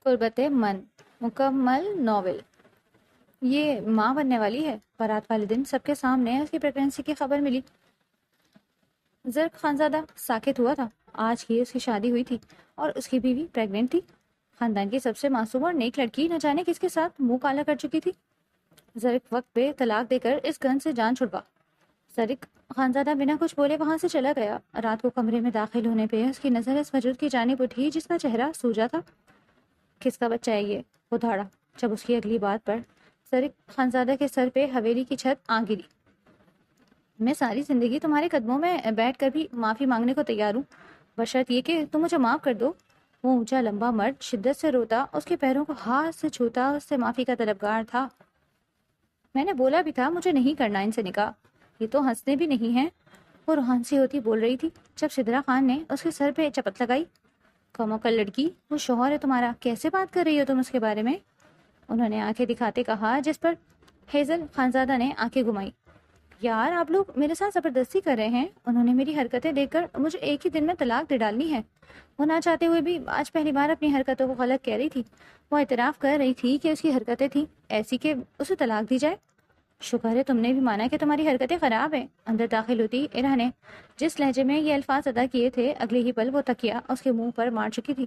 قربت من مکمل ناول. یہ ماں بننے والی ہے. بارات والے دن سب کے سامنے اس کی پریگنینسی کی خبر ملی. زرق خانزادہ ساکت ہوا تھا. آج ہی اس کی شادی ہوئی تھی اور اس کی بیوی پریگننٹ تھی. خاندان کی سب سے معصوم اور نیک لڑکی نہ جانے کس کے ساتھ منہ کالا کر چکی تھی. زرق وقت پہ طلاق دے کر اس گن سے جان چھڑوا. زرق خانزادہ بنا کچھ بولے وہاں سے چلا گیا. رات کو کمرے میں داخل ہونے پہ اس کی نظر اس وجود کی جانب اٹھی جس کا چہرہ سوجا تھا. کس کا بچہ ہے یہ؟ وہ دھاڑا. جب اس کی اگلی بات پر زرق خانزادہ کے سر پہ حویلی کی چھت آ گری. میں ساری زندگی تمہارے قدموں میں بیٹھ کر بھی معافی مانگنے کو تیار ہوں، بشرط یہ کہ تم مجھے معاف کر دو. وہ اونچا لمبا مرد شدت سے روتا، اس کے پیروں کو ہاتھ سے چھوتا، اس سے معافی کا طلبگار تھا. میں نے بولا بھی تھا مجھے نہیں کرنا ان سے نکاح. یہ تو ہنستے بھی نہیں ہیں. وہ روحان سی ہوتی بول رہی تھی جب سدرا خان نے اس کے سر پہ چپت لگائی. کموکل لڑکی، وہ شوہر ہے تمہارا، کیسے بات کر رہی ہو تم اس کے بارے میں؟ انہوں نے آنکھیں دکھاتے کہا، جس پر ہیزل خانزادہ نے آنکھیں گھمائی. یار آپ لوگ میرے ساتھ زبردستی کر رہے ہیں. انہوں نے میری حرکتیں دیکھ کر مجھے ایک ہی دن میں طلاق دے ڈالنی ہے. وہ نہ چاہتے ہوئے بھی آج پہلی بار اپنی حرکتوں کو غلط کہہ رہی تھی. وہ اعتراف کر رہی تھی کہ اس کی حرکتیں تھیں ایسی کہ اسے طلاق دی جائے. شکر ہے تم نے بھی مانا کہ تمہاری حرکتیں خراب ہیں. اندر داخل ہوتی ایرا نے جس لہجے میں یہ الفاظ ادا کیے تھے، اگلے ہی پل وہ تکیا اس کے منہ پر مار چکی تھی.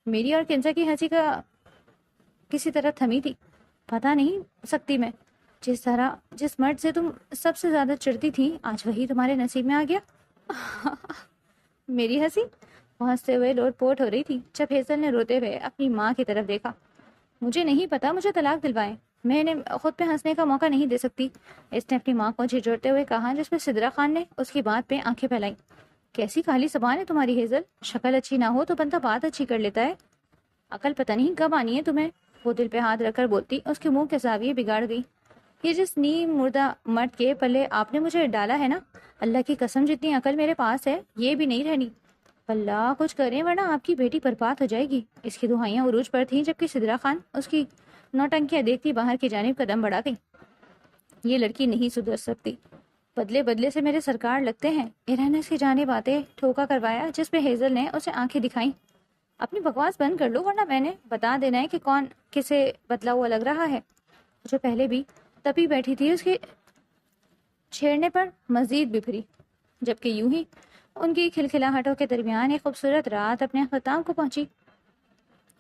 میری اور کنزا کی ہنسی کا کسی طرح تھمی تھی. پتا نہیں سکتی میں، جس مرد سے تم سب سے زیادہ چڑھتی تھی آج وہی تمہارے نصیب میں آ گیا. میری ہنسی؟ وہ ہنستے ہوئے لوٹ پوٹ ہو رہی تھی جب ہیزل نے روتے ہوئے اپنی ماں کی طرف دیکھا. مجھے نہیں پتا، مجھے طلاق دلوائیں، میں نے خود پہ ہنسنے کا موقع نہیں دے سکتی. اس نے اپنی ماں کو جھجھوڑتے ہوئے کہا، جس پہ سدرا خان نے اس کی بات پہ آنکھیں پھیلائیں. کیسی کالی زبان ہے تمہاری ہیزل. شکل اچھی نہ ہو تو بندہ بات اچھی کر لیتا ہے. عقل پتہ نہیں کب آنی ہے تمہیں. وہ دل پہ ہاتھ رکھ کر بولتی اس کے منہ کے زاویے بگاڑ گئی. یہ جس نیم مردہ مرد کے پلے آپ نے مجھے ڈالا ہے نا، اللہ کی قسم جتنی عقل میرے پاس ہے یہ بھی نہیں رہنی. اللہ کچھ کریں ورنہ آپ کی بیٹی برباد ہو جائے گی. اس کی دہائیاں عروج پر تھیں جبکہ سدرا خان اس کی نوٹنکیاں دیکھتی باہر کی جانب قدم بڑھا گئی. یہ لڑکی نہیں سدھر سکتی. بدلے بدلے سے میرے سرکار لگتے ہیں. ایرا نے اس کی جانب آتے ٹھوکا کروایا، جس پہ ہیزل نے اسے آنکھیں دکھائیں. اپنی بکواس بند کر لو ورنہ میں نے بتا دینا ہے کہ کون کسے بدلا ہوا لگ رہا ہے. جو پہلے بھی تپی بیٹھی تھی اس کے چھیڑنے پر مزید بفری، جبکہ یوں ہی ان کی کھلکھلاہٹوں کے درمیان ایک خوبصورت رات اپنے اختتام کو پہنچی.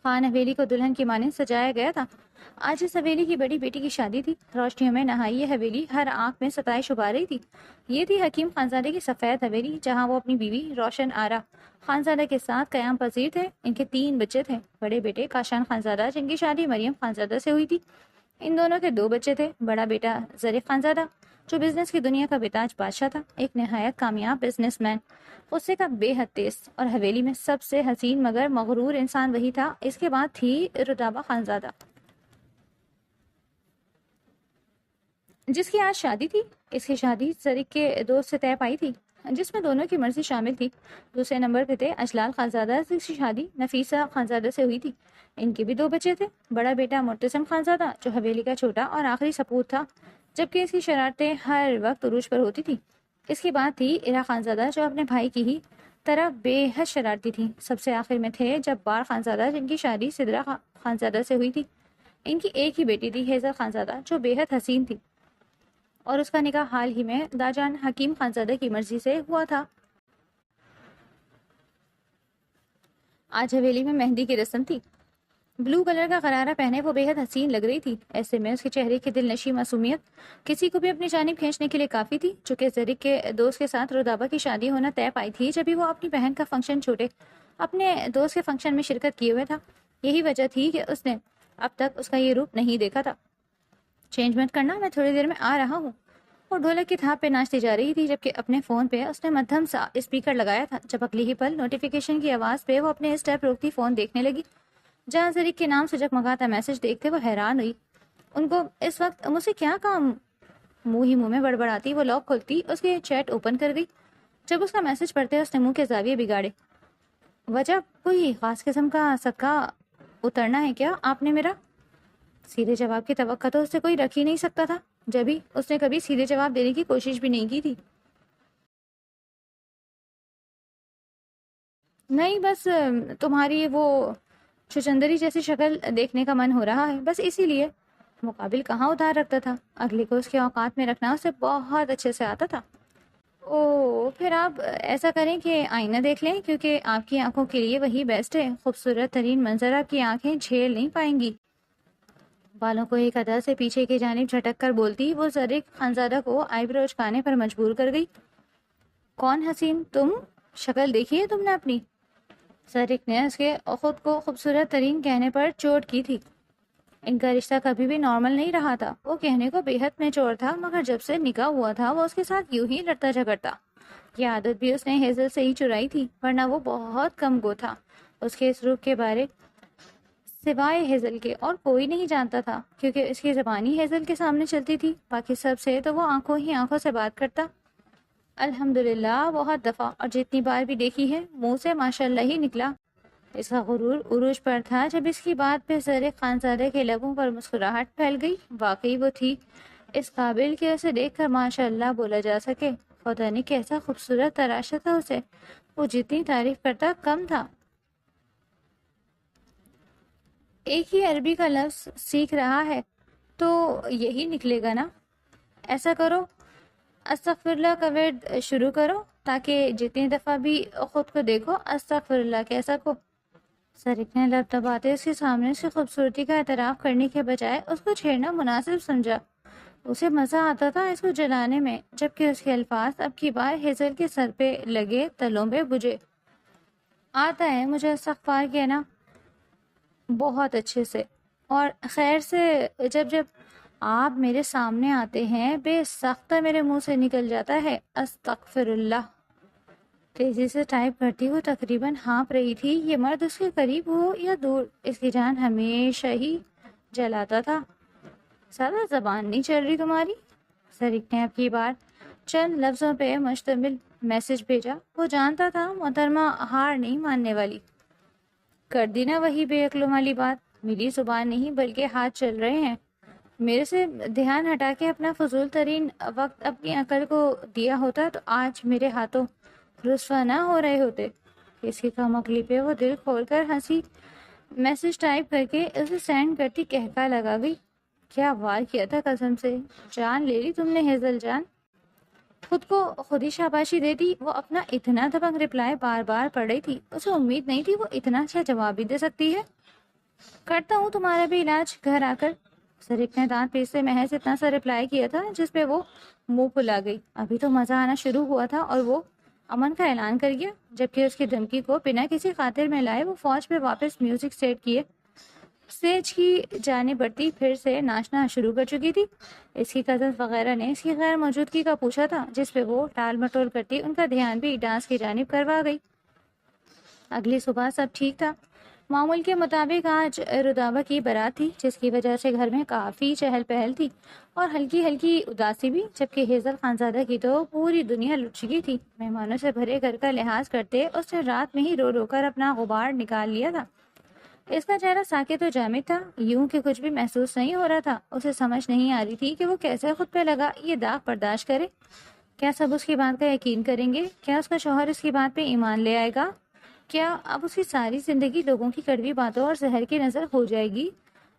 خان حویلی کو دلہن کی مانند سجایا گیا تھا. آج اس حویلی کی بڑی بیٹی کی شادی تھی. روشنیوں میں نہائی یہ حویلی ہر آنکھ میں ستائش ابھار رہی تھی. یہ تھی حکیم خانزادے کی سفید حویلی، جہاں وہ اپنی بیوی روشن آرا خانزادہ کے ساتھ قیام پذیر تھے. ان کے 3 بچے تھے. بڑے بیٹے کاشان خانزادہ، جن کی شادی مریم خانزادہ سے ہوئی تھی. ان دونوں کے 2 بچے تھے. بڑا بیٹا زرق خانزادہ، جو بزنس کی دنیا کا بتاج بادشاہ تھا، ایک نہایت کامیاب بزنس مین، غصے کا بے حد تیز، اور حویلی میں سب سے حسین مگر مغرور انسان وہی تھا. اس کے بعد تھی رتابہ خانزادہ، جس کی آج شادی تھی. اس کی شادی زرق کے دوست سے طے پائی تھی، جس میں دونوں کی مرضی شامل تھی. دوسرے نمبر پہ تھے اجلال خانزادہ، جس کی شادی نفیسہ خانزادہ سے ہوئی تھی. ان کے بھی 2 بچے تھے. بڑا بیٹا مرتسم خانزادہ، جو حویلی کا چھوٹا اور آخری سپوت تھا، جبکہ اس کی شرارتیں ہر وقت عروج پر ہوتی تھی. اس کی بات تھی ایرا خانزادہ، جو اپنے بھائی کی ہی طرح بے حد شرارتی تھی. سب سے آخر میں تھے جبار خانزادہ، جن کی شادی سدرا خانزادہ سے ہوئی تھی. ان کی ایک ہی بیٹی تھی ہیزل خانزادہ، جو بے حد حسین تھی، اور اس کا نکاح حال ہی میں داجان حکیم خانزادہ کی مرضی سے ہوا تھا. آج حویلی میں مہندی کی رسم تھی. بلو کلر کا غرارہ پہنے وہ بے حد حسین لگ رہی تھی. ایسے میں اس کے چہرے کی دل نشی معصومیت کسی کو بھی اپنی جانب کھینچنے کے لیے کافی تھی. چونکہ زرق کے دوست کے ساتھ رتابہ کی شادی ہونا طے پائی تھی، جبھی وہ اپنی بہن کا فنکشن چھوٹے اپنے دوست کے فنکشن میں شرکت کیے ہوئے تھا. یہی وجہ تھی کہ اس نے اب تک اس کا یہ روپ نہیں دیکھا تھا. چینج مت کرنا، میں تھوڑی دیر میں آ رہا ہوں. وہ ڈھولک کی تھاپ پہ ناچتی جا رہی تھی، جبکہ اپنے فون پہ اس نے مدھم سا اسپیکر لگایا تھا. جب اگلی ہی پل نوٹیفیکیشن کی آواز پہ وہ اپنے اسٹیپ روکتی فون دیکھنے لگی، جہاں زرق کے نام سے جگمگاتا میسج دیکھتے وہ حیران ہوئی. ان کو اس وقت مجھ سے کیا کام؟ منہ ہی منہ میں بڑبڑاتی وہ لاک کھولتی اس کے چیٹ اوپن کر گئی. جب اس کا میسج پڑھتے اس نے منہ کے زاویے بگاڑے. وجہ کوئی خاص قسم کا صدقہ اترنا ہے کیا آپ نے میرا؟ سیدھے جواب کی توقع تو اس سے کوئی رکھ ہی نہیں سکتا تھا، جبھی اس نے کبھی سیدھے جواب دینے کی کوشش بھی نہیں کی تھی. نہیں بس تمہاری وہ چچندری جیسی شکل دیکھنے کا من ہو رہا ہے، بس اسی لیے۔ مقابل کہاں ادھار رکھتا تھا، اگلے کو اس کے اوقات میں رکھنا اسے بہت اچھے سے آتا تھا۔ او پھر آپ ایسا کریں کہ آئینہ دیکھ لیں، کیونکہ آپ کی آنکھوں کے لیے وہی بیسٹ ہے۔ خوبصورت ترین منظر آپ کی آنکھیں جھیل نہیں پائیں گی۔ بالوں کو ایک ادا سے پیچھے کی جانب جھٹک کر بولتی وہ زرق خانزادہ کو آئی برو اچکانے پر مجبور کر گئی۔ کون حسین تم؟ شکل دیکھی ہے تم نے اپنی؟ زرق نے اس کے خود کو خوبصورت ترین کہنے پر چوٹ کی تھی۔ ان کا رشتہ کبھی بھی نارمل نہیں رہا تھا۔ وہ کہنے کو بے حد میچور تھا، مگر جب سے نکاح ہوا تھا وہ اس کے ساتھ یوں ہی لڑتا جھگڑتا۔ یہ عادت بھی اس نے ہیزل سے ہی چرائی تھی، ورنہ وہ بہت کم گو تھا۔ اس کے اس روپ کے بارے سوائے ہیزل کے اور کوئی نہیں جانتا تھا، کیونکہ اس کی زبان ہی ہیزل کے سامنے چلتی تھی۔ باقی سب سے تو وہ آنکھوں ہی آنکھوں سے بات کرتا۔ الحمدللہ بہت دفعہ، اور جتنی بار بھی دیکھی ہے منہ سے ماشاء اللہ ہی نکلا۔ اس کا غرور عروج پر تھا جب اس کی بات پہ زرق خانزادہ کے لبوں پر مسکراہٹ پھیل گئی۔ واقعی وہ تھی اس قابل کہ اسے دیکھ کر ماشاء اللہ بولا جا سکے۔ خدا نے کیسا خوبصورت تراشا تھا اسے، وہ جتنی تعریف کرتا کم تھا۔ ایک ہی عربی کا لفظ سیکھ رہا ہے تو یہی نکلے گا نا۔ ایسا کرو، استغفر اللہ کا ورد شروع کرو، تاکہ جتنی دفعہ بھی خود کو دیکھو استغفر اللہ کہہ سکو۔ زرق نے لب دباتے اس کے سامنے اس کی خوبصورتی کا اعتراف کرنے کے بجائے اس کو چھیڑنا مناسب سمجھا۔ اسے مزہ آتا تھا اس کو جلانے میں، جبکہ اس کے الفاظ اب کی بار ہیزل کے سر پہ لگے تلوں پہ بجھے۔ آتا ہے مجھے استغفار کہنا بہت اچھے سے اور خیر سے۔ جب جب آپ میرے سامنے آتے ہیں بے سختہ میرے منہ سے نکل جاتا ہے استغفر اللہ۔ تیزی سے ٹائپ کرتی وہ تقریباً ہانپ رہی تھی۔ یہ مرد اس کے قریب ہو یا دور، اس کی جان ہمیشہ ہی جلاتا تھا۔ زیادہ زبان نہیں چل رہی تمہاری؟ زرق نے اب کی بار چند لفظوں پہ مشتمل میسج بھیجا۔ وہ جانتا تھا محترمہ ہار نہیں ماننے والی۔ کر دی نا وہی بے عقلوں والی بات، میری زبان نہیں بلکہ ہاتھ چل رہے ہیں۔ میرے سے دھیان ہٹا کے اپنا فضول ترین وقت اپنی عقل کو دیا ہوتا تو آج میرے ہاتھوں رسوا نہ ہو رہے ہوتے۔ اس کی کم عقلی پہ وہ دل کھول کر ہنسی۔ میسج ٹائپ کر کے اسے سینڈ کرتی کہکا لگا گئی۔ کیا وار کیا تھا قسم سے، جان لے لی تم نے ہیزل جان۔ خود کو خود ہی شاباشی دیتی، وہ اپنا اتنا دبنگ رپلائی بار بار پڑھ رہی تھی۔ اسے امید نہیں تھی وہ اتنا اچھا جواب بھی دے سکتی ہے۔ کرتا ہوں تمہارا بھی علاج گھر آ کر۔ زرق نے دانت پیستے محض اتنا سا رپلائی کیا تھا جس پہ وہ منہ پھلا گئی۔ ابھی تو مزہ آنا شروع ہوا تھا اور وہ امن کا اعلان کر گیا، جبکہ اس کی دھمکی کو بنا کسی خاطر میں لائے وہ فوج پہ واپس میوزک سیٹ کیے اسٹیج کی جانب بڑھتی پھر سے ناچنا شروع کر چکی تھی۔ اس کی کزنز وغیرہ نے اس کی غیر موجودگی کا پوچھا تھا، جس پہ وہ ٹال مٹول کرتی ان کا دھیان بھی ڈانس کی جانب کروا گئی۔ اگلی صبح سب ٹھیک تھا۔ معمول کے مطابق آج رودابہ کی بارات تھی، جس کی وجہ سے گھر میں کافی چہل پہل تھی اور ہلکی ہلکی اداسی بھی، جبکہ ہیزل خانزادہ کی تو پوری دنیا لٹ چکی تھی۔ مہمانوں سے بھرے گھر کا لحاظ کرتے اس نے رات میں ہی رو رو کر اپنا غبار نکال لیا تھا۔ اس کا چہرہ ساکت و جامد تھا، یوں کہ کچھ بھی محسوس نہیں ہو رہا تھا۔ اسے سمجھ نہیں آ رہی تھی کہ وہ کیسے خود پہ لگا یہ داغ برداشت کرے۔ کیا سب اس کی بات کا یقین کریں گے؟ کیا اس کا شوہر اس کی بات پہ ایمان لے آئے گا؟ کیا اب اس کی ساری زندگی لوگوں کی کڑوی باتوں اور زہر کی نظر ہو جائے گی؟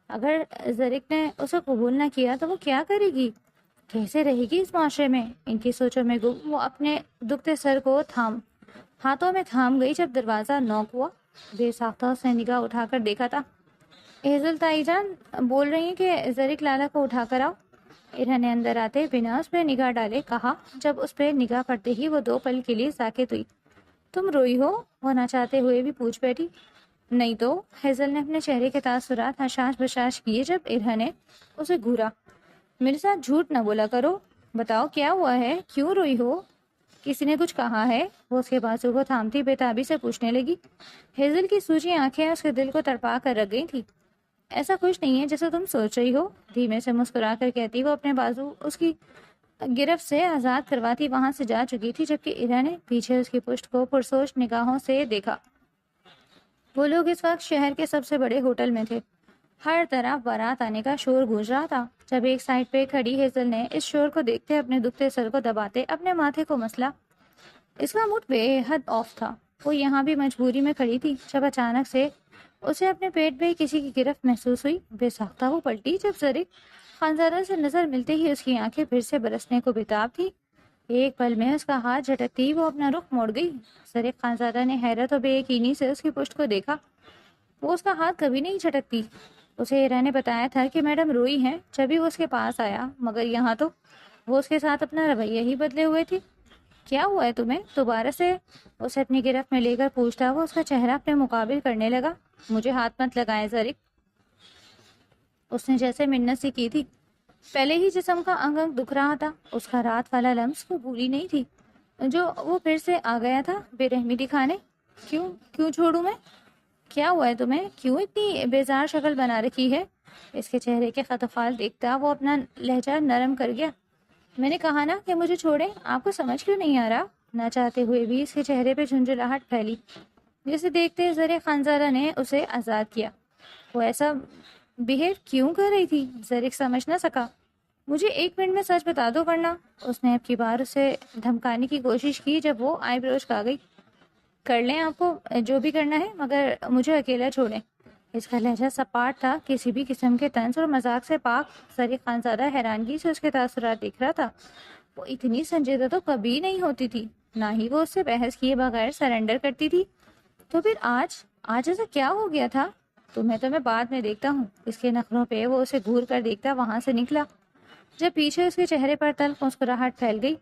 اگر زرق نے اسے قبول نہ کیا تو وہ کیا کرے گی؟ کیسے رہے گی اس معاشرے میں؟ ان کی سوچوں میں گم وہ اپنے دکھتے سر کو ہاتھوں میں تھام گئی جب دروازہ نوک ہوا۔ بے ساختہ اس نے نگاہ اٹھا کر دیکھا تھا۔ ہیزل تائی جان بول رہی ہیں کہ زرق لالا کو اٹھا کر آؤ۔ ارہا نے اندر آتے بنا اس پہ نگاہ ڈالے کہا۔ جب اس پہ نگاہ پڑتے ہی وہ 2 پل کے لیے ساکت ہوئی۔ تم روئی ہو؟ وہ نہ چاہتے ہوئے بھی پوچھ بیٹھی۔ نہیں تو، ہیزل نے اپنے چہرے کے تاثرات حشاش بشاش کیے جب ارہا نے اسے گھورا۔ میرے ساتھ جھوٹ نہ بولا کرو، بتاؤ کیا ہوا ہے، کیوں روئی ہو؟ کسی نے کچھ کہا ہے؟ وہ اس کے بازو کو تھامتی بےتابی سے پوچھنے لگی۔ ہیزل کی سوجی آنکھیں اس کے دل کو تڑپا کر رکھ گئی تھی۔ ایسا کچھ نہیں ہے جیسا تم سوچ رہی ہو، دھیمے سے مسکرا کر کہتی وہ اپنے بازو اس کی گرفت سے آزاد کرواتی وہاں سے جا چکی تھی، جبکہ ارہا نے پیچھے اس کی پشت کو پرسوچ نگاہوں سے دیکھا۔ وہ لوگ اس وقت شہر کے سب سے بڑے ہوٹل میں تھے۔ ہر طرف بارات آنے کا شور گونج رہا تھا۔ جب ایک سائڈ پہ کھڑی ہیزل نے اس شور کو دیکھتے اپنے دکھتے سر کو دباتے اپنے ماتھے کو مسلا۔ اس کا موڈ بے حد آف تھا۔ وہ یہاں بھی مجبوری میں کھڑی تھی جب اچانک سے اسے اپنے پیٹ میں کسی کی گرفت محسوس ہوئی۔ بے ساختہ وہ پلٹی جب زرق خانزادہ سے نظر ملتے ہی اس کی آنکھیں پھر سے برسنے کو بےتاب تھی۔ ایک پل میں اس کا ہاتھ جھٹکتے ہی وہ اپنا رخ موڑ گئی۔ زرق خانزادہ نے حیرت اور بے یقینی سے اس کی پشت کو دیکھا۔ وہ اس کا ہاتھ کبھی نہیں جھٹکتی۔ اسے ایرا نے بتایا تھا کہ میڈم روئی ہیں جبھی وہ اس کے پاس آیا، مگر یہاں تو وہ اس کے ساتھ اپنا رویہ ہی بدلے ہوئے تھی۔ کیا ہوا ہے تمہیں؟ دوبارہ سے اسے اپنی گرفت میں لے کر پوچھتا وہ اس کا چہرہ اپنے مقابل کرنے لگا۔ مجھے ہاتھ مت لگائیں زرق، اس نے جیسے منت سی کی تھی۔ پہلے ہی جسم کا انگ انگ دکھ رہا تھا۔ اس کا رات والا لمس وہ بھولی نہیں تھی جو وہ پھر سے آ گیا تھا بے رحمی دکھانے۔ کیوں چھوڑوں میں؟ کیا ہوا ہے تمہیں؟ کیوں اتنی بیزار شکل بنا رکھی ہے؟ اس کے چہرے کے خط و خال دیکھتا وہ اپنا لہجہ نرم کر گیا۔ میں نے کہا نا کہ مجھے چھوڑیں، آپ کو سمجھ کیوں نہیں آ رہا؟ نہ چاہتے ہوئے بھی اس کے چہرے پہ جھنجھلاہٹ پھیلی، جسے دیکھتے زرق خانزادہ نے اسے آزاد کیا۔ وہ ایسا بہیو کیوں کر رہی تھی؟ زرق سمجھ نہ سکا۔ مجھے 1 منٹ میں سچ بتا دو ورنہ، اس نے اب کی بار اسے دھمکانے کی کوشش کی جب وہ آئی بروز کھا گئی۔ کر لیں آپ کو جو بھی کرنا ہے، مگر مجھے اکیلا چھوڑیں۔ اس کا لہجہ سپاٹ تھا، کسی بھی قسم کے طنز اور مذاق سے پاک۔ زرق خانزادہ حیرانگی سے اس کے تاثرات دیکھ رہا تھا۔ وہ اتنی سنجیدہ تو کبھی نہیں ہوتی تھی، نہ ہی وہ اس سے بحث کیے بغیر سرنڈر کرتی تھی۔ تو پھر آج ایسا کیا ہو گیا تھا؟ تمہیں تو میں بعد میں دیکھتا ہوں۔ اس کے نخروں پہ وہ اسے گھور کر دیکھتا وہاں سے نکلا جب پیچھے اس کے چہرے پر تلخ مسکراہٹ پھیل گئی۔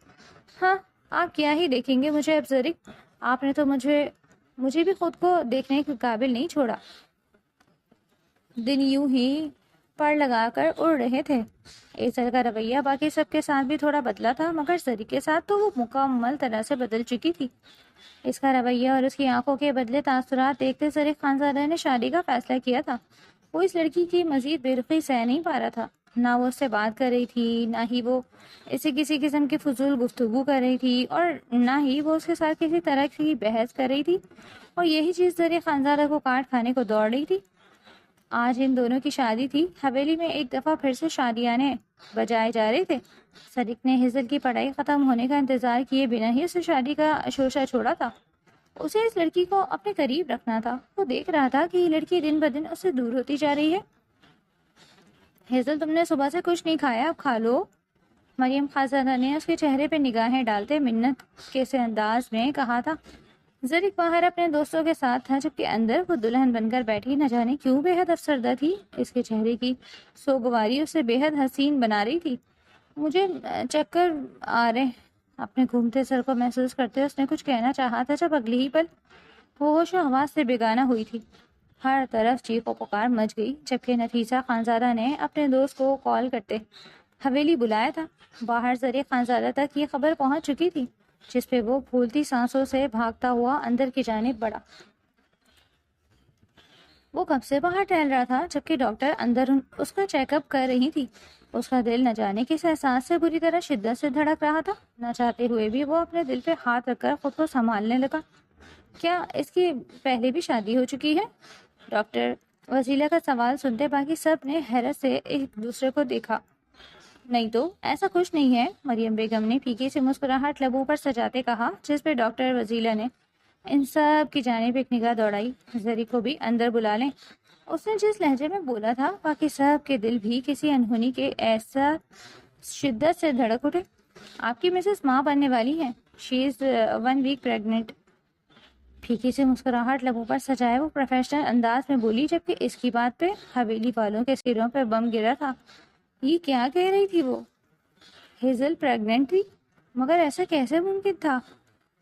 ہاں، آپ کیا ہی دیکھیں گے مجھے اب زرق، آپ نے تو مجھے بھی خود کو دیکھنے کے قابل نہیں چھوڑا۔ دن یوں ہی پڑ لگا کر اڑ رہے تھے۔ ایسل کا رویہ باقی سب کے ساتھ بھی تھوڑا بدلا تھا، مگر زرق کے ساتھ تو وہ مکمل طرح سے بدل چکی تھی۔ اس کا رویہ اور اس کی آنکھوں کے بدلے تاثرات دیکھتے زرق خانزادہ نے شادی کا فیصلہ کیا تھا۔ وہ اس لڑکی کی مزید بے رخی سہ نہیں پا رہا تھا۔ نہ وہ اس سے بات کر رہی تھی، نہ ہی وہ اسے کسی قسم کی فضول گفتگو کر رہی تھی، اور نہ ہی وہ اس کے ساتھ کسی طرح کی بحث کر رہی تھی، اور یہی چیز زرق خانزادہ کو کاٹ کھانے کو دوڑ رہی تھی۔ آج ان دونوں کی شادی تھی۔ حویلی میں ایک دفعہ پھر سے شادیانے بجائے جا رہے تھے۔ زرق نے ہیزل کی پڑھائی ختم ہونے کا انتظار کیے بنا ہی اسے شادی کا شوشہ چھوڑا تھا۔ اسے اس لڑکی کو اپنے قریب رکھنا تھا۔ وہ دیکھ رہا تھا کہ یہ لڑکی دن بدن اس سے دور ہوتی جا رہی ہے۔ ہیزل، تم نے صبح سے کچھ نہیں کھایا، اب کھا لو۔ مریم خانزادہ نے اس کے چہرے پہ نگاہیں ڈالتے منت کے سے انداز میں کہا تھا۔ زرق باہر اپنے دوستوں کے ساتھ تھا، جبکہ اندر وہ دلہن بن کر بیٹھی نہ جانے کیوں بے حد افسردہ تھی۔ اس کے چہرے کی سوگواری اسے بے حد حسین بنا رہی تھی۔ مجھے چکر آ رہے، اپنے گھومتے سر کو محسوس کرتے اس نے کچھ کہنا چاہا تھا جب اگلی ہی پل وہ ہوش و حواس سے بیگانہ ہوئی تھی۔ ہر طرف چیخ و پکار مچ گئی، جبکہ نفیسہ خانزادہ نے اپنے دوست کو کال کرتے حویلی بلایا تھا۔ باہر زرق خانزادہ تک یہ خبر پہنچ چکی تھی، جس پہ وہ پھولتی سانسوں سے بھاگتا ہوا اندر کی جانب بڑھا۔ وہ کب سے باہر ٹہل رہا تھا، جبکہ ڈاکٹر اندر اس کا چیک اپ کر رہی تھی۔ اس کا دل نہ جانے کس احساس سے بری طرح شدت سے دھڑک رہا تھا۔ نہ چاہتے ہوئے بھی وہ اپنے دل پہ ہاتھ رکھ کر خود کو سنبھالنے لگا۔ کیا اس کی پہلے بھی شادی ہو چکی ہے؟ ڈاکٹر وسیلہ کا سوال سنتے باقی سب نے حیرت سے ایک دوسرے کو دیکھا۔ نہیں تو ایسا کچھ نہیں ہے، مریم بیگم نے پھیکی سے مسکراہٹ لبوں پر سجاتے کہا، جس پہ ڈاکٹر وسیلہ نے ان سب کی جانب ایک نگاہ دوڑائی۔ زرق کو بھی اندر بلا لیں، اس نے جس لہجے میں بولا تھا باقی سب کے دل بھی کسی انہونی کے ایسا شدت سے دھڑک اٹھے۔ آپ کی مسز ماں بننے والی ہیں، شی از 1 ویک پریگننٹ۔ پھیکی سے مسکراہٹ لبوں پر سجائے وہ پروفیشنل انداز میں بولی، جبکہ اس کی بات پہ حویلی والوں کے سروں پہ بم گرا تھا۔ یہ کیا کہہ رہی تھی وہ؟ ہیزل پریگننٹ تھی؟ مگر ایسا کیسے ممکن تھا؟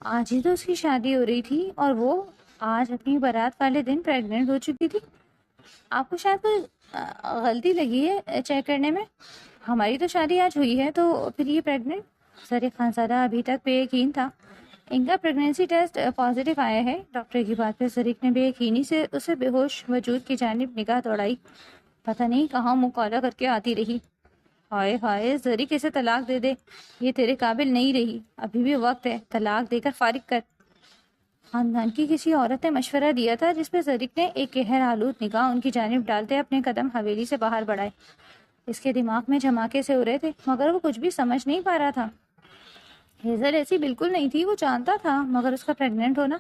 آج ہی تو اس کی شادی ہو رہی تھی، اور وہ آج اپنی بارات والے دن پریگننٹ ہو چکی تھی۔ آپ کو شاید کوئی غلطی لگی ہے چیک کرنے میں۔ ہماری تو شادی آج ہوئی ہے، تو پھر یہ پریگننٹ؟ زرق خانزادہ ابھی تک بے یقین تھا۔ ان کا پریگنینسی ٹیسٹ پازیٹیو آیا ہے۔ ڈاکٹر کی بات پہ زرق نے بے یقینی سے اسے بے ہوش وجود کی جانب نگاہ دوڑائی۔ پتہ نہیں کہاں منہ کالا کر کے آتی رہی۔ ہائے ہائے، زرق اسے طلاق دے دے، یہ تیرے قابل نہیں رہی، ابھی بھی وقت ہے، طلاق دے کر فارغ کر۔ خاندان کی کسی عورت نے مشورہ دیا تھا، جس پہ زرق نے ایک قہر آلود نگاہ ان کی جانب ڈالتے اپنے قدم حویلی سے باہر بڑھائے۔ اس کے دماغ میں جھماکے سے ہو رہے تھے، مگر وہ کچھ بھی سمجھ نہیں پا رہا تھا۔ ہیزل ایسی بالکل نہیں تھی، وہ جانتا تھا، مگر اس کا پریگننٹ ہونا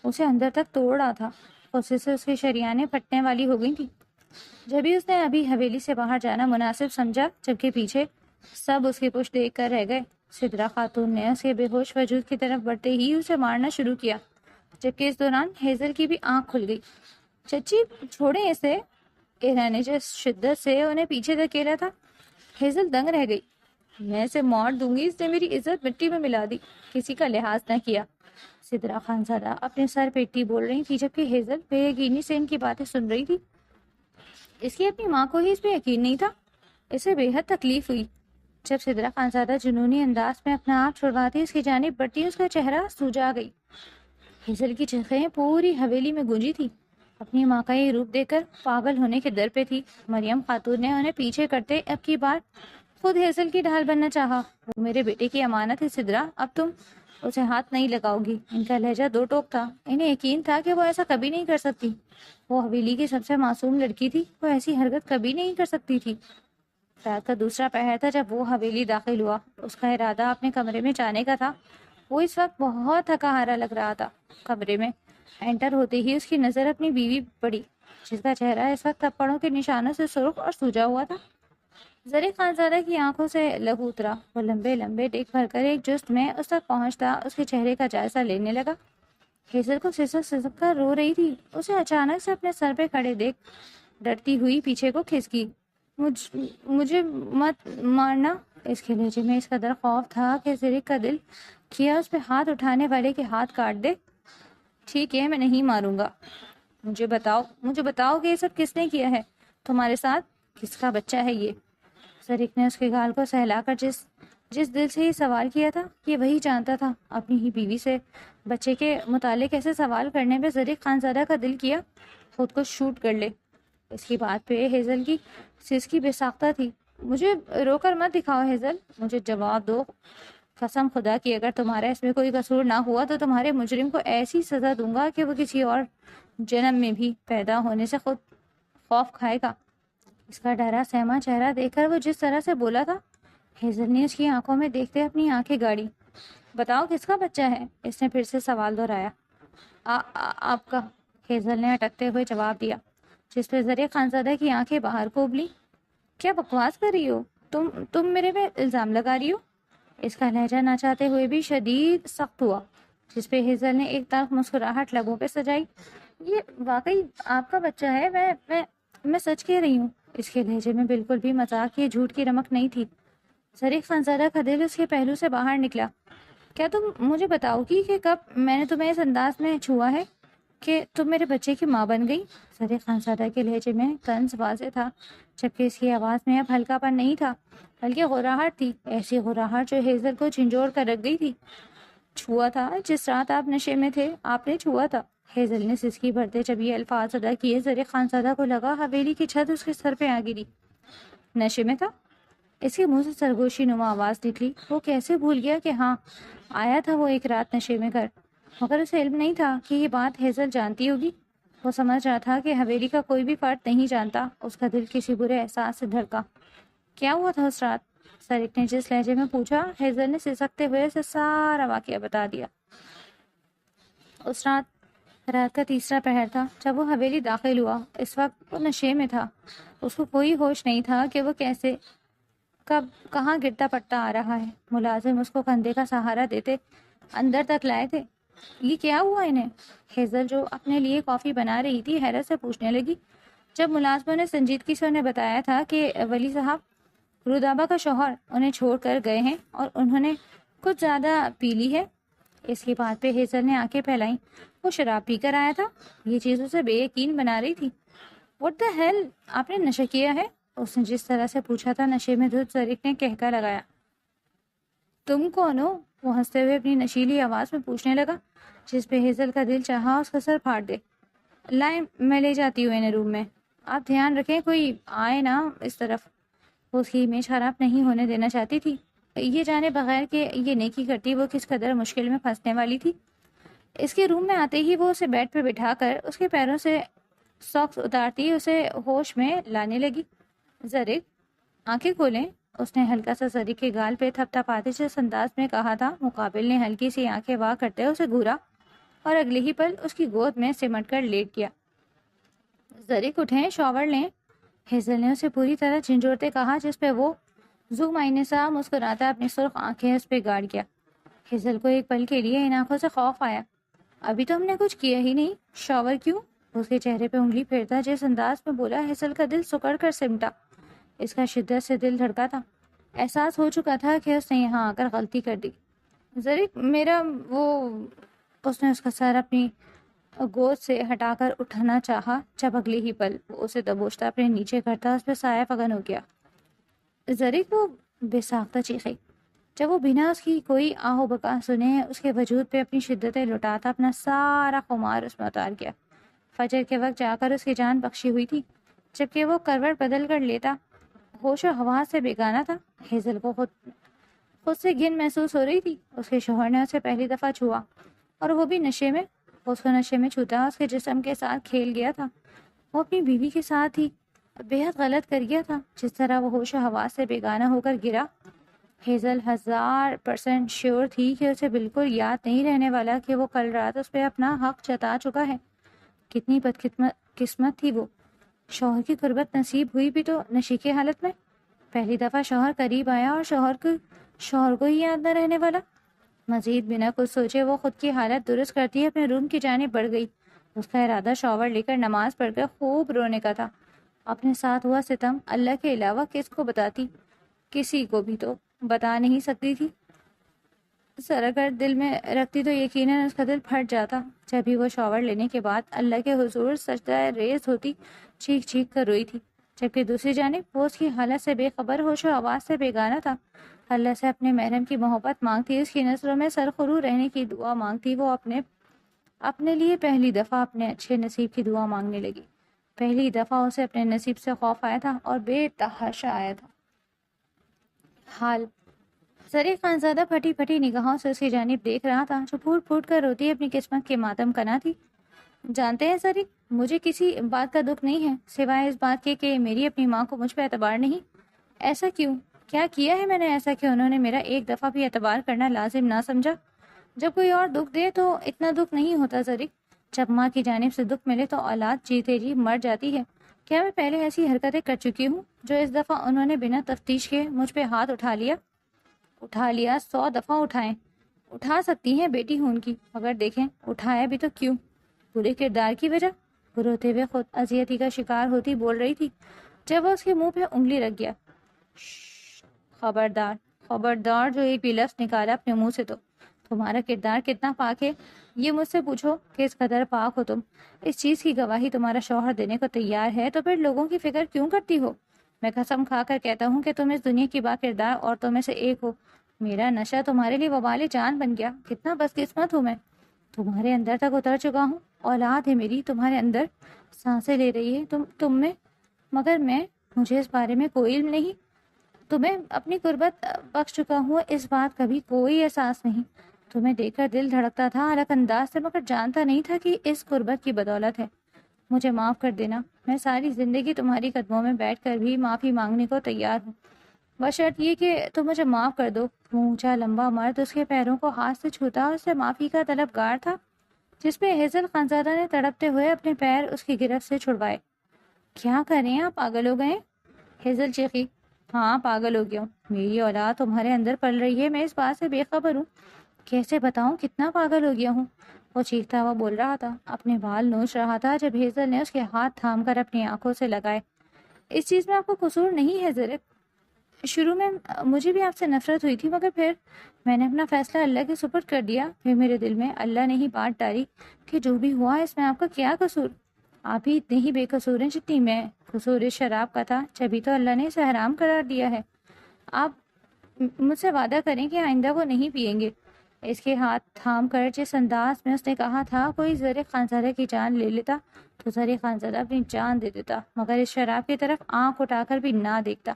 اسے اندر تک توڑ رہا تھا۔ غصے سے اس کی شریانیں پھٹنے والی ہو گئی تھی. جبھی اس نے ابھی حویلی سے باہر جانا مناسب سمجھا جبکہ پیچھے سب اس کی پشت دیکھ کر رہ گئے. سدرا خاتون نے اس کے بے ہوش وجود کی طرف بڑھتے ہی اسے مارنا شروع کیا، جبکہ اس دوران ہیزل کی بھی آنکھ کھل گئی. چچی چھوڑیں اسے. ایرا نے جس شدت سے انہیں پیچھے دھکیلا تھا. ہیزل دنگ رہ گئی. میں اسے مار دوں گی، اس نے میری عزت مٹی میں ملا دی، کسی کا لحاظ نہ کیا. سدرا خانزادہ اپنے سر پیٹی بول رہی تھی جبکہ ہیزل بے یقینی سے ان کی باتیں سن رہی تھی. اس کی اپنی ماں کو ہی اس پہ یقین نہیں تھا. اسے بے حد تکلیف ہوئی. جب سدرا خانزادہ جنونی انداز میں اپنا آپ چھڑواتی اس کی جانب بڑھتی، اس کا چہرہ سوجا گئی. ہیزل کی چیخیں پوری حویلی میں گونجی تھی. اپنی ماں کا یہ روپ دیکھ کر پاگل ہونے کے در پہ تھی. مریم خاتون نے انہیں پیچھے کرتے اب کی بار خود ہیزل کی ڈھال بننا چاہا. وہ میرے بیٹے کی امانت ہے سدرا، اب تم اسے ہاتھ نہیں لگاؤ گی. ان کا لہجہ دو ٹوک تھا. انہیں یقین تھا کہ وہ ایسا کبھی نہیں کر سکتی. وہ حویلی کی سب سے معصوم لڑکی تھی، وہ ایسی حرکت کبھی نہیں کر سکتی تھی. رات کا دوسرا پہر تھا جب وہ حویلی داخل ہوا. اس کا ارادہ اپنے کمرے میں جانے کا تھا. وہ اس وقت بہت تھکا ہارا لگ رہا تھا. کمرے میں انٹر ہوتے ہی اس کی نظر اپنی بیوی پڑی، جس کا چہرہ اس وقت تھپڑوں کے نشانوں سے سرخ اور سوجا ہوا تھا. زری خانزادہ کی آنکھوں سے لہو اترا. وہ لمبے لمبے ڈگ بھر کر ایک جست میں اس تک پہنچتا اس کے چہرے کا جائزہ لینے لگا. ہیزل کو سسک سسک کر رو رہی تھی. اسے اچانک سے اپنے سر پہ کھڑے دیکھ ڈرتی ہوئی پیچھے کو کھسکی. مجھے مت مارنا. اس کے لہجے میں اس قدر خوف تھا کہ زری کا دل کیا اس پہ ہاتھ اٹھانے والے کے ہاتھ کاٹ دے. ٹھیک ہے، میں نہیں ماروں گا. مجھے بتاؤ کہ یہ سب کس نے کیا ہے تمہارے ساتھ؟ کس کا بچہ ہے یہ؟ زریک نے اس کے گال کو سہلا کر جس دل سے یہ سوال کیا تھا یہ وہی جانتا تھا. اپنی ہی بیوی سے بچے کے متعلق ایسے سوال کرنے پہ زریک خانزادہ کا دل کیا خود کو شوٹ کر لے. اس کی بات پہ ہیزل کی سسکی بے ساختہ تھی. مجھے رو کر مت دکھاؤ ہیزل، مجھے جواب دو. قسم خدا کی اگر تمہارا اس میں کوئی قصور نہ ہوا تو تمہارے مجرم کو ایسی سزا دوں گا کہ وہ کسی اور جنم میں بھی پیدا ہونے سے خود خوف کھائے گا. اس کا ڈرا سہما چہرہ دیکھ کر وہ جس طرح سے بولا تھا، ہیزل نے اس کی آنکھوں میں دیکھتے اپنی آنکھیں گاڑی. بتاؤ کس کا بچہ ہے؟ اس نے پھر سے سوال دہرایا. آپ کا. ہیزل نے اٹکتے ہوئے جواب دیا، جس پہ زری خانزادہ کی آنکھیں باہر کو ابلی. کیا بکواس کر رہی ہو تم میرے پہ الزام لگا رہی ہو؟ اس کا لہجہ نہ چاہتے ہوئے بھی شدید سخت ہوا، جس پہ ہیزل نے ایک تلخ مسکراہٹ لبوں پہ سجائی. یہ واقعی آپ کا بچہ ہے، میں سچ کہہ رہی ہوں. اس کے لہجے میں بالکل بھی مذاق یا جھوٹ کی رمق نہیں تھی. زری خانزادہ کا دل اس کے پہلو سے باہر نکلا. کیا تم مجھے بتاؤ گی کہ کب میں نے تمہیں اس انداز میں چھوا ہے کہ تم میرے بچے کی ماں بن گئی؟ زری خانزادہ کے لہجے میں طنز واضح تھا، جبکہ اس کی آواز میں اب ہلکا پن نہیں تھا بلکہ غراہٹ تھی، ایسی غراہٹ جو ہیزل کو جھنجھوڑ کر رکھ گئی تھی. چھوا تھا جس رات آپ نشے میں تھے، آپ نے چھوا تھا. ہیزل نے سسکی بھرتے جب یہ الفاظ ادا کیے زری خانزادہ کو لگا حویلی کی چھت اس کے سر پہ آ گری. نشے میں تھا؟ اس کے منہ سے سرگوشی نما آواز نکلی. وہ کیسے بھول گیا کہ ہاں آیا تھا وہ ایک رات نشے میں گھر، مگر اسے علم نہیں تھا کہ یہ بات ہیزل جانتی ہوگی. وہ سمجھ رہا تھا کہ حویلی کا کوئی بھی فرد نہیں جانتا. اس کا دل کسی برے احساس سے دھڑکا. کیا ہوا تھا اس رات؟ زریک نے جس لہجے میں پوچھا ہیزل نے سسکتے ہوئے اسے سارا واقعہ بتا دیا. اس رات کا تیسرا پہر تھا جب وہ حویلی داخل ہوا. اس وقت وہ نشے میں تھا. اس کو کوئی ہوش نہیں تھا کہ وہ کیسے کب کہاں گرتا پڑتا آ رہا ہے. ملازم اس کو کندھے کا سہارا دیتے اندر تک لائے تھے. یہ کیا ہوا انہیں؟ ہیزل جو اپنے لیے کافی بنا رہی تھی حیرت سے پوچھنے لگی. جب ملازموں نے سنجیدگی سے انہیں بتایا تھا کہ ولی صاحب رودابا کا شوہر انہیں چھوڑ کر گئے ہیں اور انہوں نے کچھ زیادہ پی لی ہے. اس کی بات پہ ہیزل نے آنکھیں پھیلائیں. وہ شراب پی کر آیا تھا؟ یہ چیز اسے بے یقین بنا رہی تھی. واٹ دی ہیل، آپ نے نشہ کیا ہے؟ اس نے جس طرح سے پوچھا تھا نشے میں دھت زریک نے کہکا لگایا. تم کون ہو؟ وہ ہنستے ہوئے اپنی نشیلی آواز میں پوچھنے لگا، جس پہ ہیزل کا دل چاہا اس کا سر پھاڑ دے. لائیں میں لے جاتی ہوں انہیں روم میں. آپ دھیان رکھیں کوئی آئے نہ اس طرف. وہ اس کی امیج خراب نہیں ہونے دینا چاہتی تھی، یہ جانے بغیر کہ یہ نیکی کرتی وہ کس قدر مشکل میں پھنسنے والی تھی. اس کے روم میں آتے ہی وہ اسے بیڈ پہ بٹھا کر اس کے پیروں سے ساکس اتارتی اسے ہوش میں لانے لگی. زریک آنکھیں کھولیں. اس نے ہلکا سا زریک کے گال پہ تھپ تھپاتے جس انداز میں کہا تھا. مقابل نے ہلکی سی آنکھیں واہ کرتے اسے گھورا اور اگلے ہی پل اس کی گود میں سمٹ کر لیٹ گیا. ذریک اٹھیں، شاور لیں، ہیزل نے اسے پوری طرح جھنجھوڑتے کہا، جس پہ وہ زو معنی سا مسکراتا اپنی سرخ آنکھیں اس پہ گاڑ گیا۔ ہیزل کو ایک پل کے لیے ان آنکھوں سے خوف آیا۔ ابھی تو ہم نے کچھ کیا ہی نہیں، شاور کیوں؟ اس کے چہرے پہ انگلی پھیرتا جس انداز میں بولا، ہیزل کا دل سکڑ کر سمٹا۔ اس کا شدت سے دل دھڑکا تھا، احساس ہو چکا تھا کہ اس نے یہاں آ کر غلطی کر دی۔ ذریک میرا وہ، اس نے اس کا سر اپنی گود سے ہٹا کر اٹھانا چاہا، جب اگلے ہی پل وہ اسے دبوچتا اپنے نیچے کرتا اس پہ سایہ فغن ہو گیا۔ ذریک وہ بے ساختہ چیخی جب وہ بنا اس کی کوئی آہ و بکا سنے اس کے وجود پہ اپنی شدتیں لٹاتا اپنا سارا خمار اس میں اتار گیا۔ فجر کے وقت جا کر اس کی جان بخشی ہوئی تھی، جبکہ وہ کروٹ بدل کر لیتا ہوش و حواس سے بیگانہ تھا۔ ہیزل کو خود سے گھن محسوس ہو رہی تھی۔ اس کے شوہر نے اسے پہلی دفعہ چھوا، اور وہ بھی نشے میں۔ اس کو نشے میں چھوتا اس کے جسم کے ساتھ کھیل گیا تھا۔ وہ اپنی بیوی کے ساتھ ہی بے حد غلط کر گیا تھا، جس طرح وہ ہوش و حواس سے بیگانہ ہو کر گرا۔ ہیزل 1000% شیور تھی کہ اسے بالکل یاد نہیں رہنے والا کہ وہ کل رات اس پہ اپنا حق جتا چکا ہے۔ کتنی قسمت تھی وہ، شوہر کی قربت نصیب ہوئی بھی تو نشے کی حالت میں۔ پہلی دفعہ شوہر قریب آیا اور شوہر کو ہی یاد نہ رہنے والا۔ مزید بنا کچھ سوچے وہ خود کی حالت درست کرتی اپنے روم کی جانب بڑھ گئی۔ اس کا ارادہ شاور لے کر نماز پڑھ کر خوب رونے کا تھا۔ اپنے ساتھ ہوا ستم اللہ کے علاوہ کس کو بتاتی؟ کسی کو بھی تو بتا نہیں سکتی تھی۔ سر اگر دل میں رکھتی تو یقیناً اس کا دل پھٹ جاتا۔ جب بھی وہ شاور لینے کے بعد اللہ کے حضور سجدہ ریز ہوتی، چیخ چیخ کر روئی تھی، جبکہ دوسری جانب وہ اس کی حالت سے بے خبر، ہوش و حواس سے بیگانہ تھا۔ اللہ سے اپنے محرم کی محبت مانگتی، اس کی نظروں میں سرخرو رہنے کی دعا مانگتی۔ وہ اپنے لیے پہلی دفعہ اپنے اچھے نصیب کی دعا مانگنے لگی۔ پہلی دفعہ اسے اپنے نصیب سے خوف آیا تھا اور بے تحاشا آیا تھا۔ حال ذریک خانزادہ پھٹی پھٹی نگاہوں سے اس کی جانب دیکھ رہا تھا، جو پھوٹ پھوٹ کر روتی اپنی قسمت کے ماتم کنا تھی۔ جانتے ہیں ذریک، مجھے کسی بات کا دکھ نہیں ہے سوائے اس بات کے کہ میری اپنی ماں کو مجھ پہ اعتبار نہیں۔ ایسا کیوں؟ کیا کیا ہے میں نے ایسا کہ انہوں نے میرا ایک دفعہ بھی اعتبار کرنا لازم نہ سمجھا؟ جب کوئی اور دکھ دے تو اتنا دکھ نہیں ہوتا ذریک۔ جب ماں کی جانب سے دکھ ملے تو اولاد جیتے جی مر جاتی ہے۔ کیا میں پہلے ایسی حرکتیں کر چکی ہوں جو اس دفعہ انہوں نے بنا تفتیش کے مجھ پہ ہاتھ اٹھا لیا؟ 100 دفعہ اٹھائیں، اٹھا سکتی ہیں بیٹی ہوں ان کی، مگر دیکھیں اٹھایا بھی تو کیوں؟ برے کردار کی وجہ؟ روتے ہوئے خود اذیتی کا شکار ہوتی بول رہی تھی، جب وہ اس کے منہ پہ انگلی رکھ گیا۔ خبردار خبردار، جو ایک بھی لفظ نکالا اپنے منہ سے تو تمہارا کردار کتنا پاک ہے یہ مجھ سے پوچھو کہ اس قدر پاک ہو تم، اس چیز کی گواہی تمہارا شوہر دینے کو تیار ہے، تو پھر لوگوں کی فکر کیوں کرتی ہو؟ میں قسم کھا کر کہتا ہوں کہ تم اس دنیا کی با کردار عورتوں میں سے ایک ہو۔ میرا نشہ تمہارے لیے وبال جان بن گیا۔ کتنا بد قسمت ہوں میں، تمہارے اندر تک اتر چکا ہوں۔ اولاد ہے میری تمہارے اندر، سانسیں لے رہی ہے تم میں، مگر مجھے اس بارے میں کوئی علم نہیں۔ تمہیں اپنی قربت بخش چکا ہوں، اس بات کا بھی کوئی احساس نہیں۔ تمہیں دیکھ کر دل دھڑکتا تھا الگ انداز سے، مگر جانتا نہیں تھا کہ اس قربت کی بدولت ہے۔ مجھے معاف کر دینا، میں ساری زندگی تمہاری قدموں میں بیٹھ کر بھی معافی مانگنے کو تیار ہوں، بشرط یہ کہ تم مجھے معاف کر دو۔ وہ اونچا لمبا مرد اس کے پیروں کو ہاتھ سے چھوتا اور اس سے معافی کا طلبگار تھا، جس پہ ہیزل خانزادہ نے تڑپتے ہوئے اپنے پیر اس کی گرفت سے چھڑوائے۔ کیا کریں، آپ پاگل ہو گئے؟ ہیزل چیخی۔ ہاں پاگل ہو گیا ہوں، میری اولاد تمہارے اندر پل رہی ہے، میں اس بات سے بے خبر ہوں۔ کیسے بتاؤں کتنا پاگل ہو گیا ہوں؟ وہ چیختا ہوا بول رہا تھا، اپنے بال نوچ رہا تھا، جب ہیزل نے اس کے ہاتھ تھام کر اپنی آنکھوں سے لگائے۔ اس چیز میں آپ کو قصور نہیں ہے ذریک، شروع میں مجھے بھی آپ سے نفرت ہوئی تھی، مگر پھر میں نے اپنا فیصلہ اللہ کے سپرد کر دیا۔ پھر میرے دل میں اللہ نے ہی بات ڈالی کہ جو بھی ہوا اس میں آپ کا کیا قصور؟ آپ ہی اتنے ہی بے قصور ہیں جتنی میں۔ قصور اس شراب کا تھا، جبھی تو اللہ نے اسے حرام قرار دیا ہے۔ آپ مجھ سے وعدہ کریں کہ آئندہ وہ نہیں پیئیں گے۔ اس کے ہاتھ تھام کر جس انداز میں اس نے کہا تھا، کوئی ذریک خانزادہ کی جان لے لیتا تو ذریک خانزادہ اپنی جان دے دیتا، مگر اس شراب کی طرف آنکھ اٹھا کر بھی نہ دیکھتا۔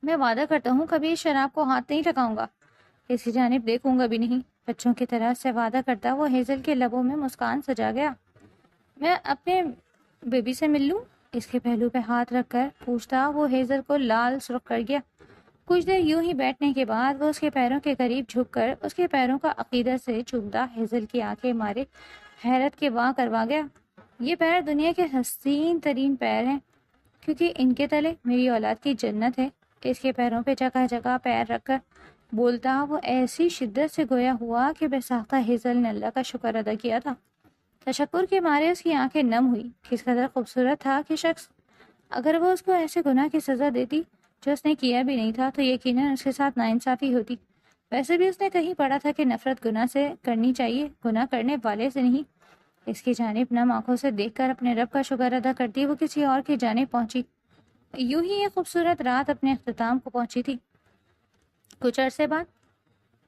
میں وعدہ کرتا ہوں کبھی اس شراب کو ہاتھ نہیں لگاؤں گا، اس کی جانب دیکھوں گا بھی نہیں۔ بچوں کی طرح سے وعدہ کرتا وہ ہیزل کے لبوں میں مسکان سجا گیا۔ میں اپنے بیبی سے مل لوں؟ اس کے پہلو پہ ہاتھ رکھ کر پوچھتا وہ ہیزل کو لال سرخ کر گیا۔ کچھ دیر یوں ہی بیٹھنے کے بعد وہ اس کے پیروں کے قریب جھک کر اس کے پیروں کا عقیدت سے چومتا ہیزل کی آنکھیں مارے حیرت کے واں کروا گیا۔ یہ پیر دنیا کے حسین ترین پیر ہیں، کیونکہ ان کے تلے میری اولاد کی جنت ہے۔ اس کے پیروں پہ جگہ جگہ پیر رکھ کر بولتا وہ ایسی شدت سے گویا ہوا کہ بے ساختہ ہیزل نے اللہ کا شکر ادا کیا تھا۔ تشکر کے مارے اس کی آنکھیں نم ہوئی۔ کس قدر خوبصورت تھا کہ شخص اگر وہ اس کو ایسے گناہ کی سزا دیتی جو اس نے کیا بھی نہیں تھا تو یقیناً اس کے ساتھ ناانصافی ہوتی۔ ویسے بھی اس نے کہیں پڑھا تھا کہ نفرت گناہ سے کرنی چاہیے، گناہ کرنے والے سے نہیں۔ اس کی جانب نم آنکھوں سے دیکھ کر اپنے رب کا شکر ادا کرتی وہ کسی اور کی جانب پہنچی۔ یوں ہی یہ خوبصورت رات اپنے اختتام کو پہنچی تھی۔ کچھ عرصے بعد،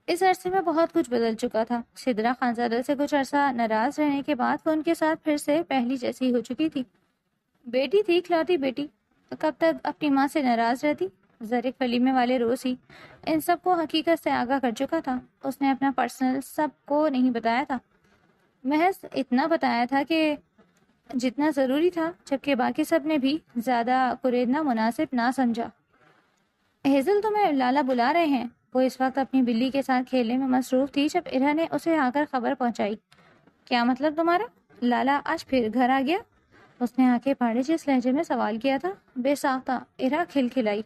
اس عرصے میں بہت کچھ بدل چکا تھا۔ سدرا خانزادہ سے کچھ عرصہ ناراض رہنے کے بعد وہ ان کے ساتھ پھر سے پہلی جیسی ہو چکی تھی۔ بیٹی تھی، اکلوتی بیٹی، کب تک اپنی ماں سے ناراض رہتی؟ زرق ولیمے والے روز ہی ان سب کو حقیقت سے آگاہ کر چکا تھا۔ اس نے اپنا پرسنل سب کو نہیں بتایا تھا، محض اتنا بتایا تھا کہ جتنا ضروری تھا، جبکہ باقی سب نے بھی زیادہ قریدنا مناسب نہ سمجھا۔ ہیزل تمہیں لالا بلا رہے ہیں۔ وہ اس وقت اپنی بلی کے ساتھ کھیلنے میں مصروف تھی جب ارا نے اسے آ کر خبر پہنچائی۔ کیا مطلب تمہارا؟ لالا آج پھر گھر آ گیا؟ اس نے آنکھیں پھاڑے جس لہجے میں سوال کیا تھا۔ بے ساختہ ارا کھلکھلائی۔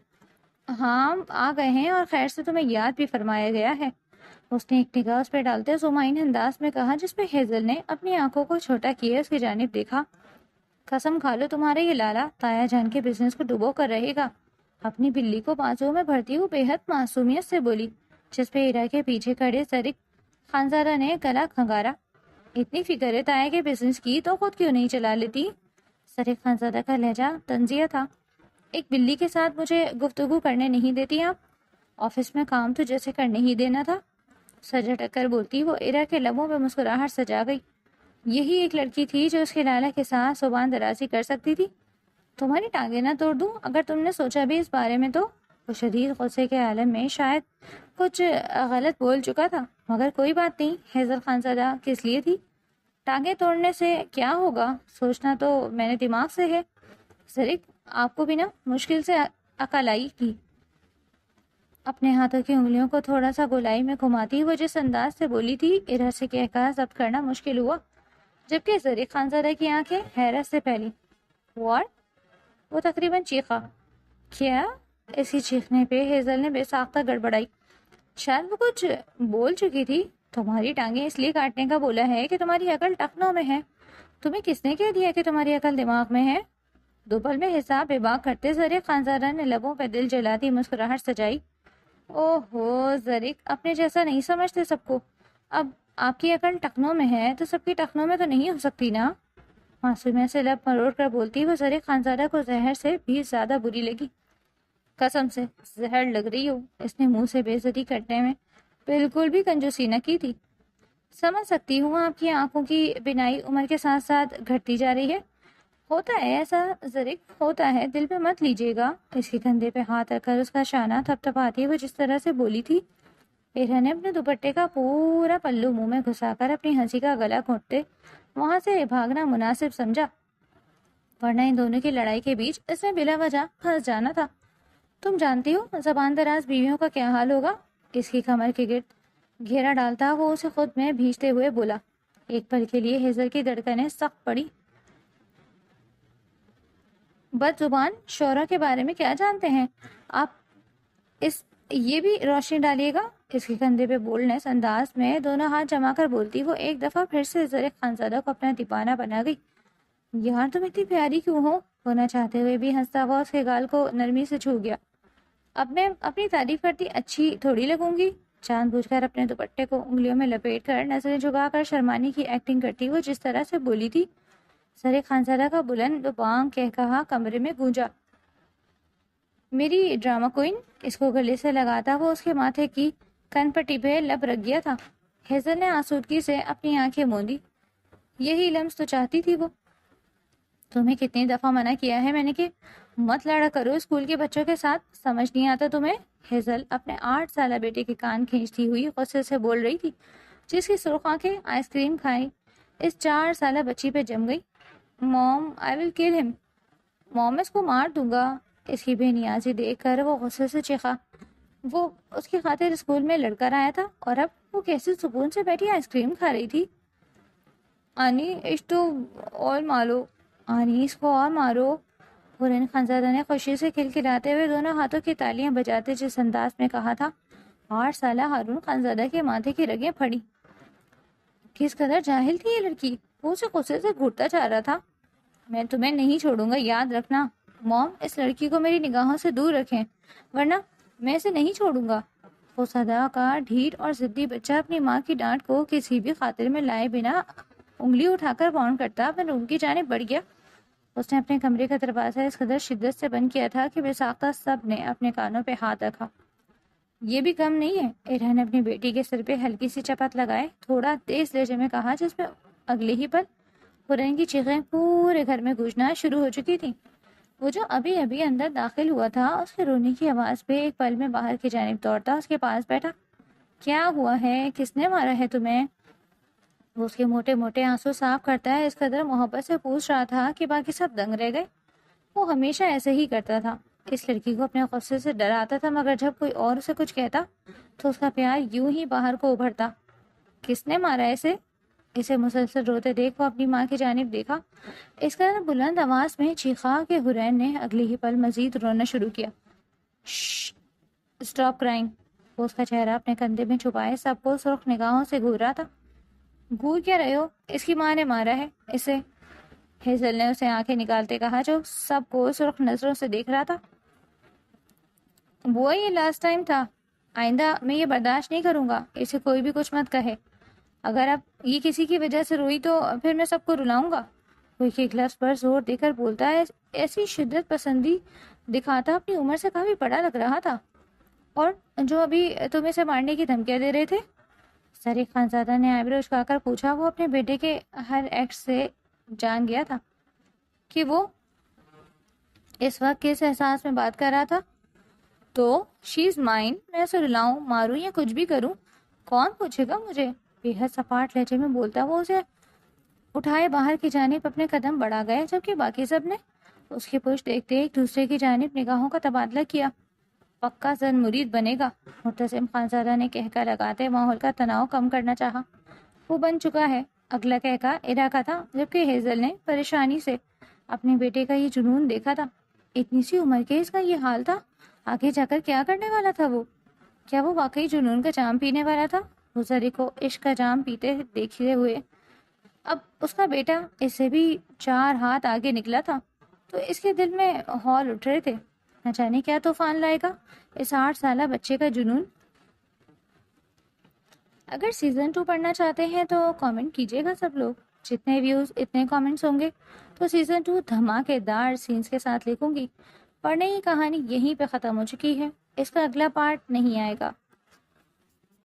ہاں آ گئے ہیں، اور خیر سے تمہیں یاد بھی فرمایا گیا ہے۔ اس نے ایک نگاہ اس پہ ڈالتے زمائن انداز میں کہا جس میں ہیزل نے اپنی آنکھوں کو چھوٹا کیے اس کی جانب دیکھا۔ قسم کھا لو تمہارے یہ لالا تایا جان کے بزنس کو ڈبو کر رہے گا۔ اپنی بلی کو بازو میں بھرتی ہوئی بے حد معصومیت سے بولی، جس پہ ارا کے پیچھے کھڑے زرق خانزادہ نے گلا کھنگارا۔ اتنی فکر ہے تایا کے بزنس کی تو خود کیوں نہیں چلا لیتی؟ زرق خانزادہ کا لہجہ طنزیہ تھا۔ ایک بلی کے ساتھ مجھے گفتگو کرنے نہیں دیتی آپ؟ آفس میں کام تو جیسے کرنے ہی دینا تھا۔ سجا ٹک کر بولتی وہ ارا کے لبوں پہ مسکراہٹ سجا گئی۔ یہی ایک لڑکی تھی جو اس کے لالا کے ساتھ زبان درازی کر سکتی تھی۔ تمہاری ٹانگیں نہ توڑ دوں اگر تم نے سوچا بھی اس بارے میں تو؟ وہ شدید غصے کے عالم میں شاید کچھ غلط بول چکا تھا، مگر کوئی بات نہیں۔ ہیزل خانزادہ کس لیے تھی؟ ٹانگیں توڑنے سے کیا ہوگا؟ سوچنا تو میں نے دماغ سے ہے۔ زرق آپ کو بھی نا مشکل سے عقل آئی کی۔ اپنے ہاتھوں کی انگلیوں کو تھوڑا سا گولائی میں گھماتی وہ جس انداز سے بولی تھی ارا سے کہہ کر ضبط کرنا مشکل ہوا، جبکہ زرق خانزادہ کی آنکھیں حیرت سے پھیلی۔ واٹ؟ وہ تقریباً چیخا۔ کیا؟ اسی چیخنے پہ ہیزل نے بے ساختہ گڑبڑائی۔ شاید وہ کچھ بول چکی تھی۔ تمہاری ٹانگیں اس لیے کاٹنے کا بولا ہے کہ تمہاری عقل ٹخنوں میں ہے۔ تمہیں کس نے کہہ دیا کہ تمہاری عقل دماغ میں ہے؟ دو پل میں حساب بے باک کرتے زرق خانزادہ نے لبوں پہ دل جلاتی مسکراہٹ سجائی۔ اوہ ہو زرق، اپنے جیسا نہیں سمجھتے سب کو۔ اب آپ کی عقل ٹخنوں میں ہے تو سب کی ٹخنوں میں تو نہیں ہو سکتی نا؟ معصومیت سے لب مروڑ کر بولتی وہ زرق خانزادہ کو زہر سے بھی زیادہ بری لگی۔ قسم سے زہر لگ رہی ہو۔ اس نے منہ سے بے عزتی کرنے میں بالکل بھی کنجوسی نہ کی تھی۔ سمجھ سکتی ہوں آپ کی آنکھوں کی بینائی عمر کے ساتھ ساتھ گھٹتی جا رہی ہے۔ ہوتا ہے ایسا زرق، ہوتا ہے، دل پہ مت لیجیے گا۔ اس کے کندھے پہ ہاتھ رکھ کر اس کا شانہ تھپ تھپاتی وہ جس طرح سے بولی تھی، ارا نے اپنے دوپٹے کا پورا پلو منہ میں گھسا کر اپنی ہنسی کا گلا گھونٹتے وہاں سے بھاگنا مناسب سمجھا، ورنہ ان دونوں کی لڑائی کے بیچ اس میں بلا وجہ پھنس جانا تھا۔ تم جانتی ہو زبان دراز بیویوں کا کیا حال ہوگا؟ اس کی کمر کے گرد گھیرا ڈالتا وہ اسے خود میں بھیجتے ہوئے بولا۔ ایک پل کے لیے ہیزل کی دھڑکنیں سخت پڑی۔ بد زبان شعرا کے بارے میں کیا جانتے ہیں آپ؟ اس یہ بھی روشنی ڈالیے گا۔ اس کے کندھے پہ بولنس انداز میں دونوں ہاتھ جما کر بولتی وہ ایک دفعہ پھر سے زرق خانزادہ کو اپنا دیوانہ بنا گئی۔ یار تم اتنی پیاری کیوں ہو؟ ہونا چاہتے ہوئے بھی ہنستا ہوا اس کے گال کو نرمی سے چھو گیا۔ اب میں اپنی تعریف کرتی اچھی تھوڑی لگوں گی؟ جان بوجھ کر اپنے دوپٹے کو انگلیوں میں لپیٹ کر نظریں جھکا کر شرمانے کی ایکٹنگ کرتی وہ جس طرح سے بولی تھی، زرق خانزادہ کا بلند بانگ کہہ کہا کمرے میں گونجا۔ میری ڈرامہ کوئن؟ اس کو گلے سے لگاتا وہ اس کے ماتھے کی کن پٹی پہ لب رکھ گیا تھا۔ ہیزل نے آسودگی سے اپنی آنکھیں موندی۔ یہی لمس تو چاہتی تھی وہ۔ تمہیں کتنی دفعہ منع کیا ہے میں نے کہ مت لڑا کرو اسکول کے بچوں کے ساتھ، سمجھ نہیں آتا تمہیں؟ ہیزل اپنے 8 سالہ بیٹے کے کان کھینچتی ہوئی غصے سے بول رہی تھی، جس کی سرخ آنکھیں آئس کریم کھائی اس 4 سالہ بچی پہ جم گئی۔ موم آئی ول کل ہم، موم اس کو مار دوں گا۔ اس کی بے نیازی دیکھ کر وہ غصے سے چیخا۔ وہ اس کی خاطر اسکول میں لڑ کر آیا تھا اور اب وہ کیسے سکون سے بیٹھی آئس کریم کھا رہی تھی۔ آنی اس تو اور مارو، آنی اس کو اور مارو۔ حورین خانزادہ نے خوشی سے کھلکھلاتے ہوئے دونوں ہاتھوں کی تالیاں بجاتے جس انداز میں کہا تھا، 8 سالہ ہارون خانزادہ کے ماتھے کی رگیں پھڑی۔ کس قدر جاہل تھی یہ لڑکی، وہ اسے غصے سے گھٹتا جا رہا تھا۔ میں تمہیں نہیں چھوڑوں گا، یاد رکھنا۔ موم، اس لڑکی کو میری نگاہوں سے دور رکھیں ورنہ میں اسے نہیں چھوڑوں گا۔ وہ صدا کا ڈھیٹ اور ضدی بچہ اپنی ماں کی ڈانٹ کو کسی بھی خاطر میں لائے بنا انگلی اٹھا کر باؤنڈ کرتا اپنے روم کی جانب بڑھ گیا۔ اس نے اپنے کمرے کا دروازہ اس قدر شدت سے بند کیا تھا کہ بے ساختہ سب نے اپنے کانوں پہ ہاتھ رکھا۔ یہ بھی کم نہیں ہے، ایرا نے اپنی بیٹی کے سر پہ ہلکی سی چپت لگائے تھوڑا تیز لہجے میں کہا، جس میں اگلے ہی پل حورین کی چیخیں پورے گھر میں گونجنا شروع ہو چکی تھیں۔ وہ جو ابھی ابھی اندر داخل ہوا تھا، اس کے رونے کی آواز پہ ایک پل میں باہر کی جانب دوڑتا اس کے پاس بیٹھا۔ کیا ہوا ہے؟ کس نے مارا ہے تمہیں؟ وہ اس کے موٹے موٹے آنسو صاف کرتا ہے اس قدر محبت سے پوچھ رہا تھا کہ باقی سب دنگ رہ گئے۔ وہ ہمیشہ ایسے ہی کرتا تھا، اس لڑکی کو اپنے غصے سے ڈراتا تھا، مگر جب کوئی اور اسے کچھ کہتا تو اس کا پیار یوں ہی باہر کو ابھرتا۔ کس نے مارا اسے مسلسل روتے دیکھ وہ اپنی ماں کی جانب دیکھا۔ اس قدر بلند آواز میں چیخا کہ حورین نے اگلی ہی پل مزید رونا شروع کیا۔ شش، اسٹاپ کرائنگ۔ وہ اس کا چہرہ اپنے کندھے میں چھپائے سب کو سرخ نگاہوں سے گھور رہا تھا۔ گھور کیا رہے ہو؟ اس کی ماں نے مارا ہے اسے، ہیزل نے اسے آنکھیں نکالتے کہا، جو سب کو سرخ نظروں سے دیکھ رہا تھا۔ وہ یہ لاسٹ ٹائم تھا، آئندہ میں یہ برداشت نہیں کروں گا، اسے کوئی بھی کچھ مت کہے۔ اگر اب یہ کسی کی وجہ سے روئی تو پھر میں سب کو رلاؤں گا۔ کوئی ایک لفظ پر زور دے کر بولتا ہے، ایسی شدت پسندی دکھاتا اپنی عمر سے کافی بڑا لگ رہا تھا۔ اور جو ابھی تم اسے مارنے کی دھمکیاں دے رہے تھے؟ سریخ خانزادہ نے آئیبرو اچکا کر پوچھا۔ وہ اپنے بیٹے کے ہر ایکٹ سے جان گیا تھا کہ وہ اس وقت کس احساس میں بات کر رہا تھا۔ تو شی از مائن، میں اسے رلاؤں، ماروں یا کچھ بھی کروں، کون پوچھے گا مجھے؟ بے حد سپاٹ لہجے میں بولتا وہ اسے اٹھائے باہر کی جانب اپنے قدم بڑھا گئے، جبکہ باقی سب نے اس کی پشت دیکھتے ایک دوسرے کی جانب نگاہوں کا تبادلہ کیا۔ پکا زن مرید بنے گا، مبتسم خانزادہ نے کہکا لگاتے ماحول کا تناؤ کم کرنا چاہا۔ وہ بن چکا ہے، اگلا کہکا ایرا کا تھا، جبکہ ہیزل نے پریشانی سے اپنے بیٹے کا یہ جنون دیکھا تھا۔ اتنی سی عمر کے اس کا یہ حال تھا، آگے جا کر کیا کرنے والا تھا وہ؟ کیا وہ واقعی جنون کا جام پینے والا تھا؟ وہ زری کو عشق کا جام پیتے دیکھتے ہوئے اب اس کا بیٹا اس سے بھی 4 ہاتھ آگے نکلا تھا، تو اس کے دل میں ہول اٹھ رہے تھے، نہ جانے کیا طوفان لائے گا اس 8 سالہ بچے کا جنون۔ اگر سیزن 2 پڑھنا چاہتے ہیں تو کامنٹ کیجیے گا سب لوگ، جتنے ویوز اتنے کامنٹس ہوں گے تو سیزن 2 دھماکے دار سینز کے ساتھ لکھوں گی۔ پڑھنے کی کہانی یہیں پہ ختم ہو چکی ہے، اس کا اگلا پارٹ نہیں آئے گا۔